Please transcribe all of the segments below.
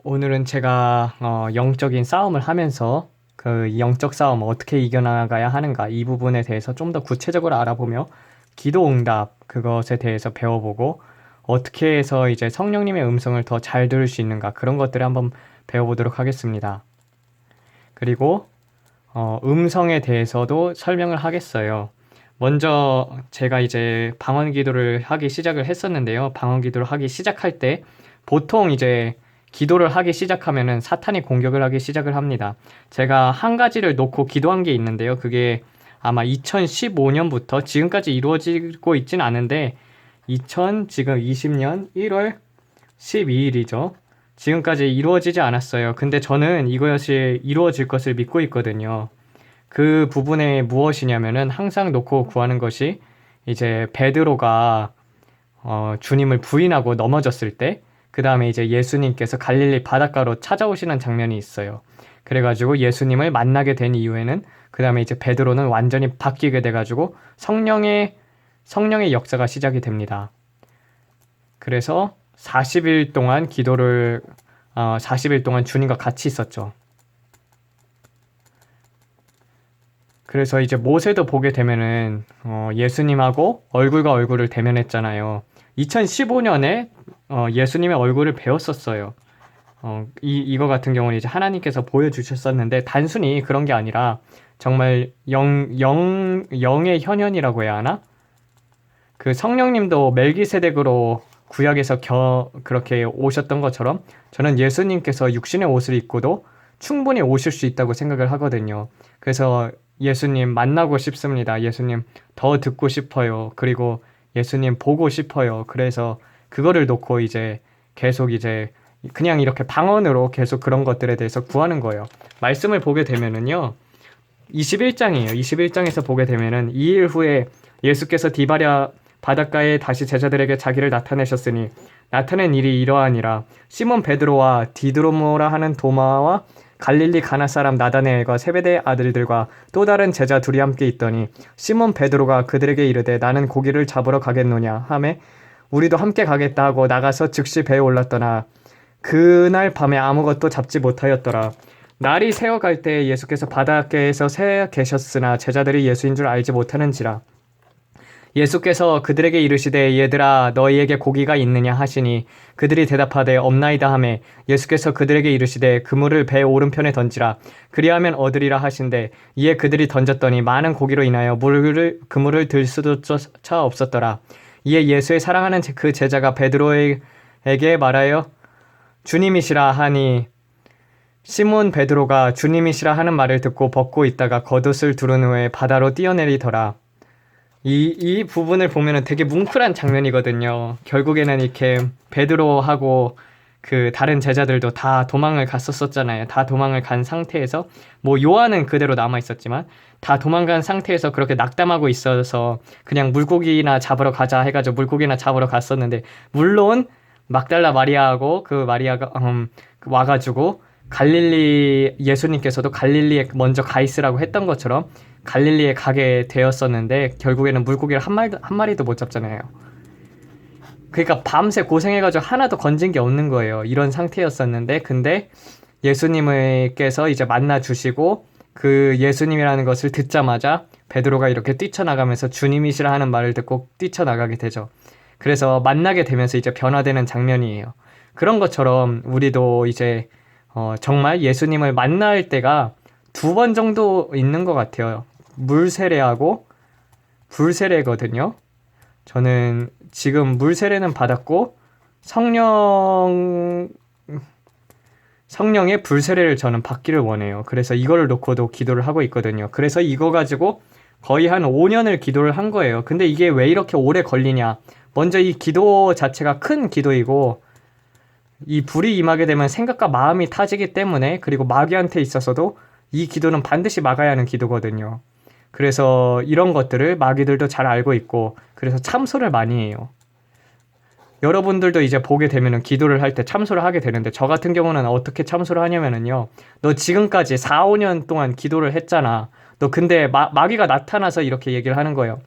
오늘은 제가 영적인 싸움을 하면서 그 영적 싸움 어떻게 이겨나가야 하는가 이 부분에 대해서 좀 더 구체적으로 알아보며 기도 응답 그것에 대해서 배워보고 어떻게 해서 이제 성령님의 음성을 더 잘 들을 수 있는가 그런 것들을 한번 배워보도록 하겠습니다. 그리고 음성에 대해서도 설명을 하겠어요. 먼저 제가 이제 방언 기도를 하기 시작을 했었는데요. 방언 기도를 하기 시작할 때 보통 이제 기도를 하기 시작하면은 사탄이 공격을 하기 시작을 합니다. 제가 한 가지를 놓고 기도한 게 있는데요. 그게 아마 2015년부터 지금까지 이루어지고 있진 않은데 지금 20년 1월 12일이죠. 지금까지 이루어지지 않았어요. 근데 저는 이것이 이루어질 것을 믿고 있거든요. 그 부분에 무엇이냐면은 항상 놓고 구하는 것이 이제 베드로가 주님을 부인하고 넘어졌을 때, 그 다음에 이제 예수님께서 갈릴리 바닷가로 찾아오시는 장면이 있어요. 그래가지고 예수님을 만나게 된 이후에는 그 다음에 이제 베드로는 완전히 바뀌게 돼가지고 성령의 역사가 시작이 됩니다. 그래서 40일 동안 40일 동안 주님과 같이 있었죠. 그래서 이제 모세도 보게 되면은 예수님하고 얼굴과 얼굴을 대면했잖아요. 2015년에 예수님의 얼굴을 배웠었어요. 이거 같은 경우는 이제 하나님께서 보여주셨었는데 단순히 그런 게 아니라 정말 영의 현현이라고 해야 하나? 그 성령님도 멜기세덱으로 구약에서 그렇게 오셨던 것처럼 저는 예수님께서 육신의 옷을 입고도 충분히 오실 수 있다고 생각을 하거든요. 그래서 예수님 만나고 싶습니다. 예수님 더 듣고 싶어요. 그리고 예수님 보고 싶어요. 그래서 그거를 놓고 이제 계속 이제 그냥 이렇게 방언으로 계속 그런 것들에 대해서 구하는 거예요. 말씀을 보게 되면은요. 21장이에요. 21장에서 보게 되면은 2일 후에 예수께서 디바랴 바닷가에 다시 제자들에게 자기를 나타내셨으니 나타낸 일이 이러하니라. 시몬 베드로와 디드로모라 하는 도마와 갈릴리 가나 사람 나다네엘과 세베대의 아들들과 또 다른 제자 둘이 함께 있더니 시몬 베드로가 그들에게 이르되 나는 고기를 잡으러 가겠노냐 하매 우리도 함께 가겠다 하고 나가서 즉시 배에 올랐더나 그날 밤에 아무것도 잡지 못하였더라. 날이 새어갈 때 예수께서 바닷가에서 새 계셨으나 제자들이 예수인 줄 알지 못하는지라. 예수께서 그들에게 이르시되 얘들아 너희에게 고기가 있느냐 하시니 그들이 대답하되 없나이다 하매 예수께서 그들에게 이르시되 그물을 배 오른편에 던지라 그리하면 얻으리라 하신대 이에 그들이 던졌더니 많은 고기로 인하여 그물을 들 수조차 없었더라. 이에 예수의 사랑하는 그 제자가 베드로에게 말하여 주님이시라 하니 시몬 베드로가 주님이시라 하는 말을 듣고 벗고 있다가 겉옷을 두른 후에 바다로 뛰어내리더라. 이 부분을 보면은 되게 뭉클한 장면이거든요. 결국에는 이렇게 베드로하고 그 다른 제자들도 다 도망을 갔었잖아요. 다 도망을 간 상태에서 뭐 요한은 그대로 남아 있었지만 다 도망간 상태에서 그렇게 낙담하고 있어서 그냥 물고기나 잡으러 가자 해가지고 물고기나 잡으러 갔었는데 물론 막달라 마리아하고 그 마리아가 와가지고 갈릴리 예수님께서도 갈릴리에 먼저 가 있으라고 했던 것처럼 갈릴리에 가게 되었었는데 결국에는 물고기를 한 마리도 못 잡잖아요. 그러니까 밤새 고생해가지고 하나도 건진 게 없는 거예요. 이런 상태였었는데 근데 예수님께서 이제 만나 주시고 그 예수님이라는 것을 듣자마자 베드로가 이렇게 뛰쳐나가면서 주님이시라 하는 말을 듣고 뛰쳐나가게 되죠. 그래서 만나게 되면서 이제 변화되는 장면이에요. 그런 것처럼 우리도 이제 정말 예수님을 만날 때가 2번 정도 있는 것 같아요. 물세례하고 불세례거든요. 저는 지금 물세례는 받았고 성령의 불세례를 저는 받기를 원해요. 그래서 이거를 놓고도 기도를 하고 있거든요. 그래서 이거 가지고 거의 한 5년을 기도를 한 거예요. 근데 이게 왜 이렇게 오래 걸리냐? 먼저 이 기도 자체가 큰 기도이고 이 불이 임하게 되면 생각과 마음이 타지기 때문에 그리고 마귀한테 있어서도 이 기도는 반드시 막아야 하는 기도거든요. 그래서 이런 것들을 마귀들도 잘 알고 있고 그래서 참소를 많이 해요. 여러분들도 이제 보게 되면은 기도를 할 때 참소를 하게 되는데 저 같은 경우는 어떻게 참소를 하냐면은요. 너 지금까지 4, 5년 동안 기도를 했잖아. 너 근데 마귀가 나타나서 이렇게 얘기를 하는 거예요.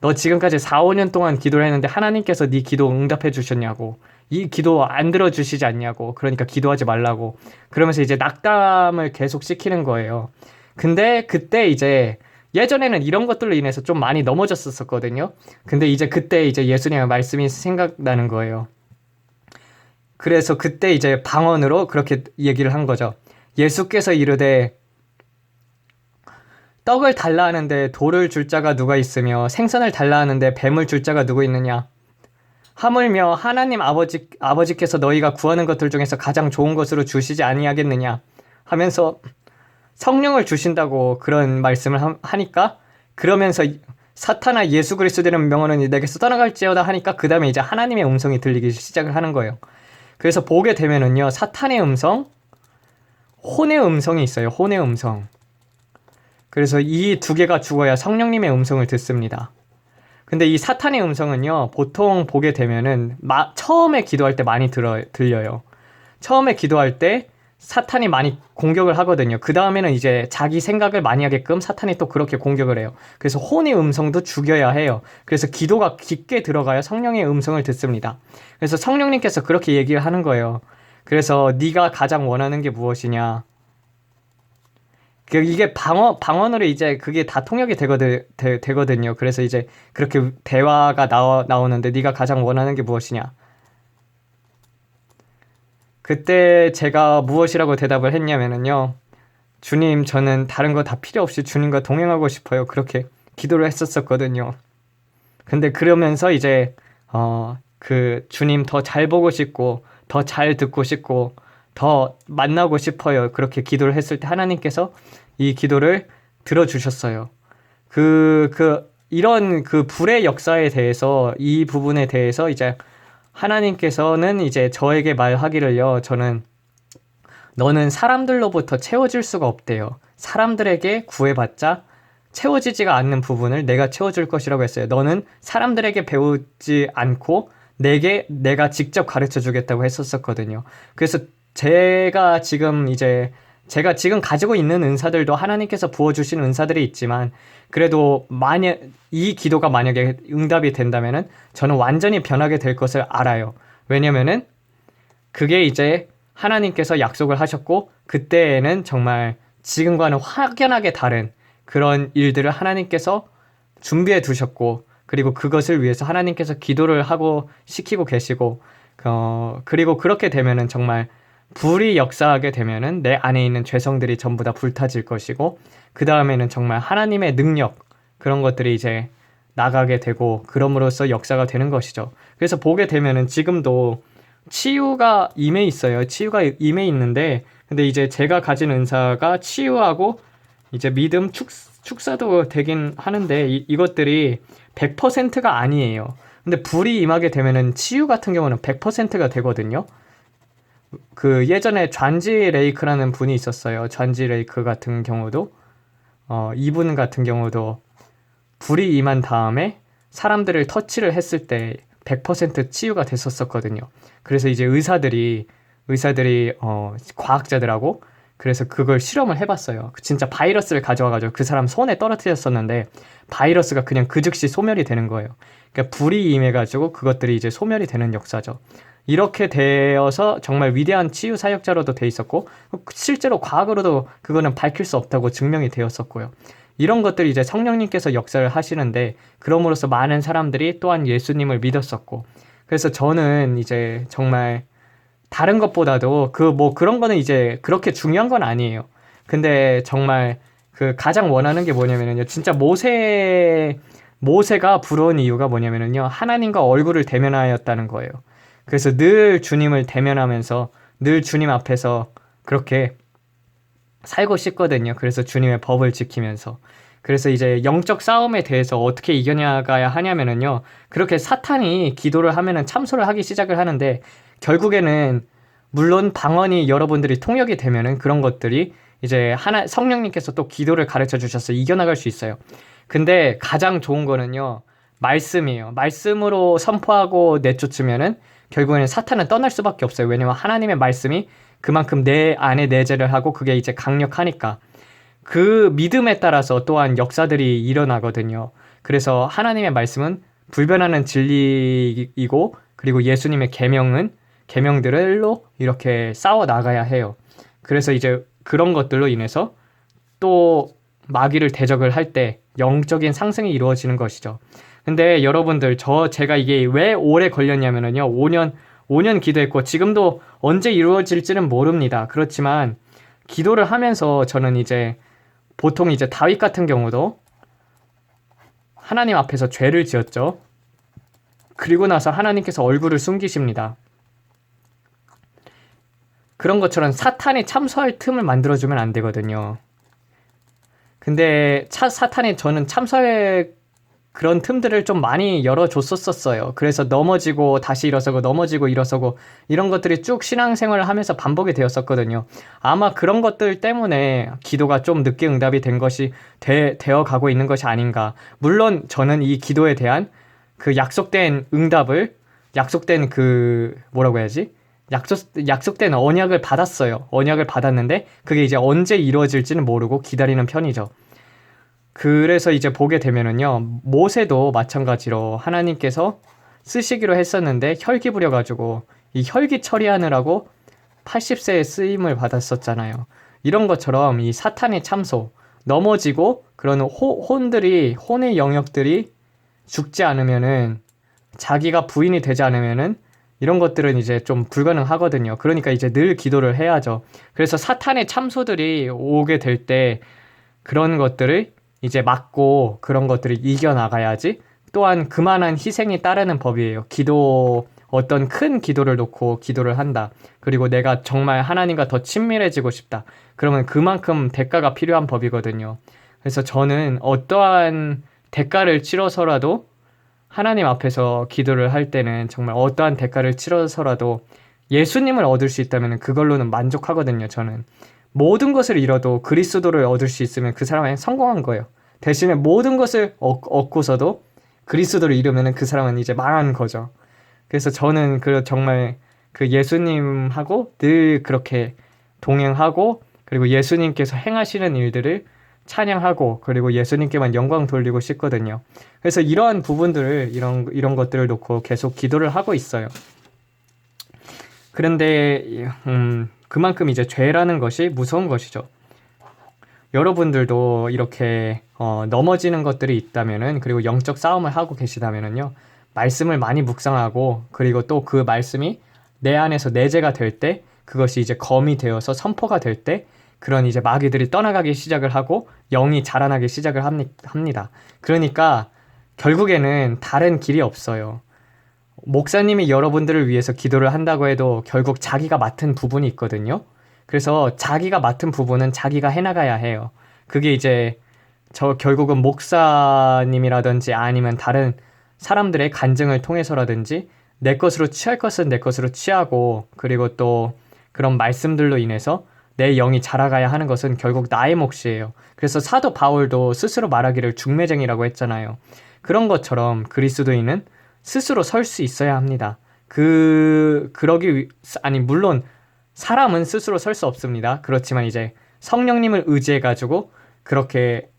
너 지금까지 4, 5년 동안 기도를 했는데 하나님께서 네 기도 응답해 주셨냐고. 이 기도 안 들어주시지 않냐고. 그러니까 기도하지 말라고. 그러면서 이제 낙담을 계속 시키는 거예요. 근데 그때 이제 예전에는 이런 것들로 인해서 좀 많이 넘어졌었거든요. 근데 이제 그때 이제 예수님의 말씀이 생각나는 거예요. 그래서 그때 이제 방언으로 그렇게 얘기를 한 거죠. 예수께서 이르되 떡을 달라 하는데 돌을 줄 자가 누가 있으며 생선을 달라 하는데 뱀을 줄 자가 누구 있느냐? 하물며 하나님 아버지께서 너희가 구하는 것들 중에서 가장 좋은 것으로 주시지 아니하겠느냐? 하면서 성령을 주신다고 그런 말씀을 하니까 그러면서 사탄아 예수 그리스도라는 명언은 내게서 떠나갈지어다 하니까 그 다음에 이제 하나님의 음성이 들리기 시작을 하는 거예요. 그래서 보게 되면은요 사탄의 음성, 혼의 음성이 있어요. 혼의 음성. 그래서 이 두 개가 죽어야 성령님의 음성을 듣습니다. 근데 이 사탄의 음성은요 보통 보게 되면은 처음에 기도할 때 많이 들려요. 처음에 기도할 때 사탄이 많이 공격을 하거든요. 그 다음에는 이제 자기 생각을 많이 하게끔 사탄이 또 그렇게 공격을 해요. 그래서 혼의 음성도 죽여야 해요. 그래서 기도가 깊게 들어가야 성령의 음성을 듣습니다. 그래서 성령님께서 그렇게 얘기를 하는 거예요. 그래서 네가 가장 원하는 게 무엇이냐? 이게 방언으로 이제 그게 다 통역이 되거든요. 그래서 이제 그렇게 대화가 나오는데 네가 가장 원하는 게 무엇이냐? 그때 제가 무엇이라고 대답을 했냐면요. 주님, 저는 다른 거 다 필요 없이 주님과 동행하고 싶어요. 그렇게 기도를 했었거든요. 근데 그러면서 이제 그 주님 더 잘 보고 싶고 더 잘 듣고 싶고 더 만나고 싶어요. 그렇게 기도를 했을 때 하나님께서 이 기도를 들어주셨어요. 이런 그 불의 역사에 대해서 이 부분에 대해서 이제 하나님께서는 이제 저에게 말하기를요. 너는 사람들로부터 채워질 수가 없대요. 사람들에게 구해봤자 채워지지가 않는 부분을 내가 채워줄 것이라고 했어요. 너는 사람들에게 배우지 않고 내가 직접 가르쳐 주겠다고 했었거든요. 그래서 제가 지금 가지고 있는 은사들도 하나님께서 부어주신 은사들이 있지만 그래도 만약 이 기도가 만약에 응답이 된다면은 저는 완전히 변하게 될 것을 알아요. 왜냐면은 그게 이제 하나님께서 약속을 하셨고 그때에는 정말 지금과는 확연하게 다른 그런 일들을 하나님께서 준비해 두셨고 그리고 그것을 위해서 하나님께서 기도를 하고 시키고 계시고 그리고 그렇게 되면은 정말 불이 역사하게 되면은 내 안에 있는 죄성들이 전부 다 불타질 것이고 그 다음에는 정말 하나님의 능력 그런 것들이 이제 나가게 되고 그럼으로써 역사가 되는 것이죠. 그래서 보게 되면은 지금도 치유가 임해 있어요. 치유가 임해 있는데 근데 이제 제가 가진 은사가 치유하고 이제 믿음 축사도 되긴 하는데 이것들이 100%가 아니에요. 근데 불이 임하게 되면은 치유 같은 경우는 100%가 되거든요. 그 예전에 잔지 레이크라는 분이 있었어요. 잔지 레이크 같은 경우도 이분 같은 경우도 불이 임한 다음에 사람들을 터치를 했을 때 100% 치유가 됐었거든요. 그래서 이제 의사들이 과학자들하고 그래서 그걸 실험을 해봤어요. 진짜 바이러스를 가져와가지고 그 사람 손에 떨어뜨렸었는데 바이러스가 그냥 그 즉시 소멸이 되는 거예요. 그러니까 불이 임해가지고 그것들이 이제 소멸이 되는 역사죠. 이렇게 되어서 정말 위대한 치유 사역자로도 돼 있었고 실제로 과학으로도 그거는 밝힐 수 없다고 증명이 되었었고요. 이런 것들이 이제 성령님께서 역사를 하시는데 그럼으로써 많은 사람들이 또한 예수님을 믿었었고 그래서 저는 이제 정말 다른 것보다도 그런 거는 이제 그렇게 중요한 건 아니에요. 근데 정말 그 가장 원하는 게 뭐냐면요. 진짜 모세가 부러운 이유가 뭐냐면요. 하나님과 얼굴을 대면하였다는 거예요. 그래서 늘 주님을 대면하면서 늘 주님 앞에서 그렇게 살고 싶거든요. 그래서 주님의 법을 지키면서. 그래서 이제 영적 싸움에 대해서 어떻게 이겨나가야 하냐면요. 그렇게 사탄이 기도를 하면은 참소를 하기 시작을 하는데 결국에는 물론 방언이 여러분들이 통역이 되면은 그런 것들이 이제 성령님께서 또 기도를 가르쳐 주셔서 이겨나갈 수 있어요. 근데 가장 좋은 거는요. 말씀이에요. 말씀으로 선포하고 내쫓으면은 결국에는 사탄은 떠날 수밖에 없어요. 왜냐면 하나님의 말씀이 그만큼 내 안에 내재를 하고 그게 이제 강력하니까. 그 믿음에 따라서 또한 역사들이 일어나거든요. 그래서 하나님의 말씀은 불변하는 진리이고 그리고 예수님의 계명들로 이렇게 싸워 나가야 해요. 그래서 이제 그런 것들로 인해서 또 마귀를 대적을 할 때 영적인 상승이 이루어지는 것이죠. 근데 여러분들 제가 이게 왜 오래 걸렸냐면요. 5년 기도했고 지금도 언제 이루어질지는 모릅니다. 그렇지만 기도를 하면서 저는 이제 보통 이제 다윗 같은 경우도 하나님 앞에서 죄를 지었죠. 그리고 나서 하나님께서 얼굴을 숨기십니다. 그런 것처럼 사탄이 참소할 틈을 만들어주면 안 되거든요. 근데 사탄이 저는 참소할 그런 틈들을 좀 많이 열어줬었어요. 그래서 넘어지고 다시 일어서고 넘어지고 일어서고 이런 것들이 쭉 신앙생활을 하면서 반복이 되었었거든요. 아마 그런 것들 때문에 기도가 좀 늦게 응답이 된 것이 되어 가고 있는 것이 아닌가. 물론 저는 이 기도에 대한 그 약속된 응답을 약속된 그 뭐라고 해야지? 약속된 언약을 받았어요. 언약을 받았는데 그게 이제 언제 이루어질지는 모르고 기다리는 편이죠. 그래서 이제 보게 되면은요, 모세도 마찬가지로 하나님께서 쓰시기로 했었는데 혈기 부려가지고 이 혈기 처리하느라고 80세에 쓰임을 받았었잖아요. 이런 것처럼 이 사탄의 참소, 넘어지고 그런 혼의 영역들이 죽지 않으면은 자기가 부인이 되지 않으면은 이런 것들은 이제 좀 불가능하거든요. 그러니까 이제 늘 기도를 해야죠. 그래서 사탄의 참소들이 오게 될 때 그런 것들을 이제 막고 그런 것들을 이겨나가야지 또한 그만한 희생이 따르는 법이에요. 어떤 큰 기도를 놓고 기도를 한다. 그리고 내가 정말 하나님과 더 친밀해지고 싶다. 그러면 그만큼 대가가 필요한 법이거든요. 그래서 저는 어떠한 대가를 치러서라도 하나님 앞에서 기도를 할 때는 정말 어떠한 대가를 치러서라도 예수님을 얻을 수 있다면 그걸로는 만족하거든요, 저는. 모든 것을 잃어도 그리스도를 얻을 수 있으면 그 사람은 성공한 거예요. 대신에 모든 것을 얻고서도 그리스도를 잃으면 그 사람은 이제 망한 거죠. 그래서 저는 정말 그 예수님하고 늘 그렇게 동행하고 그리고 예수님께서 행하시는 일들을 찬양하고 그리고 예수님께만 영광 돌리고 싶거든요. 그래서 이러한 부분들을 이런 것들을 놓고 계속 기도를 하고 있어요. 그런데 그만큼 이제 죄라는 것이 무서운 것이죠. 여러분들도 이렇게 넘어지는 것들이 있다면은 그리고 영적 싸움을 하고 계시다면은요. 말씀을 많이 묵상하고 그리고 또 그 말씀이 내 안에서 내재가 될 때 그것이 이제 검이 되어서 선포가 될 때 그런 이제 마귀들이 떠나가기 시작을 하고 영이 자라나기 시작을 합니다. 그러니까 결국에는 다른 길이 없어요. 목사님이 여러분들을 위해서 기도를 한다고 해도 결국 자기가 맡은 부분이 있거든요. 그래서 자기가 맡은 부분은 자기가 해나가야 해요. 그게 이제 결국은 목사님이라든지 아니면 다른 사람들의 간증을 통해서라든지 내 것으로 취할 것은 내 것으로 취하고 그리고 또 그런 말씀들로 인해서 내 영이 자라가야 하는 것은 결국 나의 몫이에요. 그래서 사도 바울도 스스로 말하기를 중매쟁이라고 했잖아요. 그런 것처럼 그리스도인은 스스로 설 수 있어야 합니다. 물론 사람은 스스로 설 수 없습니다. 그렇지만 이제 성령님을 의지해가지고 그렇게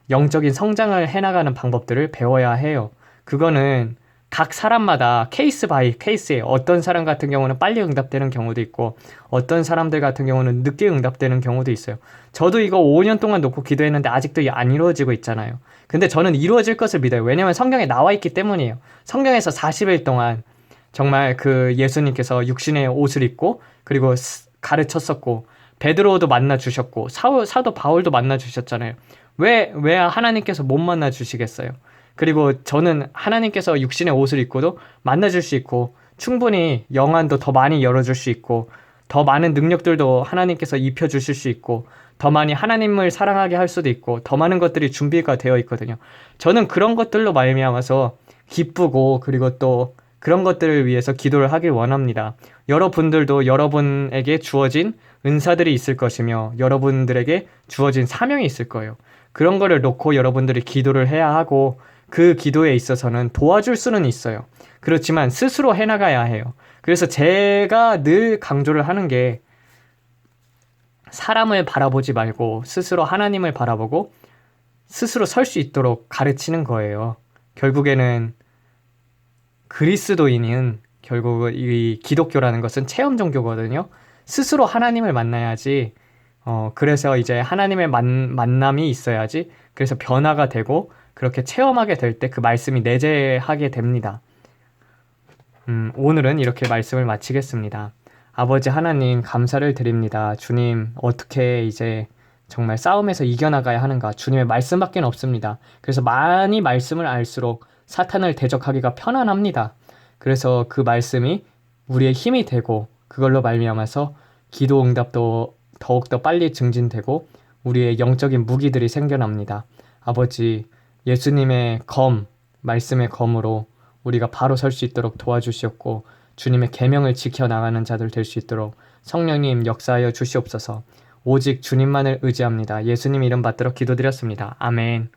영적인 성장을 해나가는 방법들을 배워야 해요. 그거는 각 사람마다 케이스 바이 케이스예요. 어떤 사람 같은 경우는 빨리 응답되는 경우도 있고 어떤 사람들 같은 경우는 늦게 응답되는 경우도 있어요. 저도 이거 5년 동안 놓고 기도했는데 아직도 안 이루어지고 있잖아요. 근데 저는 이루어질 것을 믿어요. 왜냐면 성경에 나와 있기 때문이에요. 성경에서 40일 동안 정말 그 예수님께서 육신의 옷을 입고 그리고 가르쳤었고 베드로도 만나 주셨고 사도 바울도 만나 주셨잖아요. 왜 하나님께서 못 만나 주시겠어요? 그리고 저는 하나님께서 육신의 옷을 입고도 만나줄 수 있고 충분히 영안도 더 많이 열어줄 수 있고 더 많은 능력들도 하나님께서 입혀주실 수 있고 더 많이 하나님을 사랑하게 할 수도 있고 더 많은 것들이 준비가 되어 있거든요. 저는 그런 것들로 말미암아서 기쁘고 그리고 또 그런 것들을 위해서 기도를 하길 원합니다. 여러분들도 여러분에게 주어진 은사들이 있을 것이며 여러분들에게 주어진 사명이 있을 거예요. 그런 거를 놓고 여러분들이 기도를 해야 하고 그 기도에 있어서는 도와줄 수는 있어요. 그렇지만 스스로 해나가야 해요. 그래서 제가 늘 강조를 하는 게 사람을 바라보지 말고 스스로 하나님을 바라보고 스스로 설 수 있도록 가르치는 거예요. 결국에는 그리스도인은 결국 이 기독교라는 것은 체험 종교거든요. 스스로 하나님을 만나야지. 그래서 이제 하나님의 만남이 있어야지. 그래서 변화가 되고 그렇게 체험하게 될 때 그 말씀이 내재하게 됩니다. 오늘은 이렇게 말씀을 마치겠습니다. 아버지 하나님 감사를 드립니다. 주님 어떻게 이제 정말 싸움에서 이겨나가야 하는가. 주님의 말씀밖에 없습니다. 그래서 많이 말씀을 알수록 사탄을 대적하기가 편안합니다. 그래서 그 말씀이 우리의 힘이 되고 그걸로 말미암아서 기도 응답도 더욱더 빨리 증진되고 우리의 영적인 무기들이 생겨납니다. 아버지 예수님의 말씀의 검으로 우리가 바로 설 수 있도록 도와주시옵고 주님의 계명을 지켜나가는 자들 될 수 있도록 성령님 역사하여 주시옵소서. 오직 주님만을 의지합니다. 예수님 이름 받들어 기도드렸습니다. 아멘.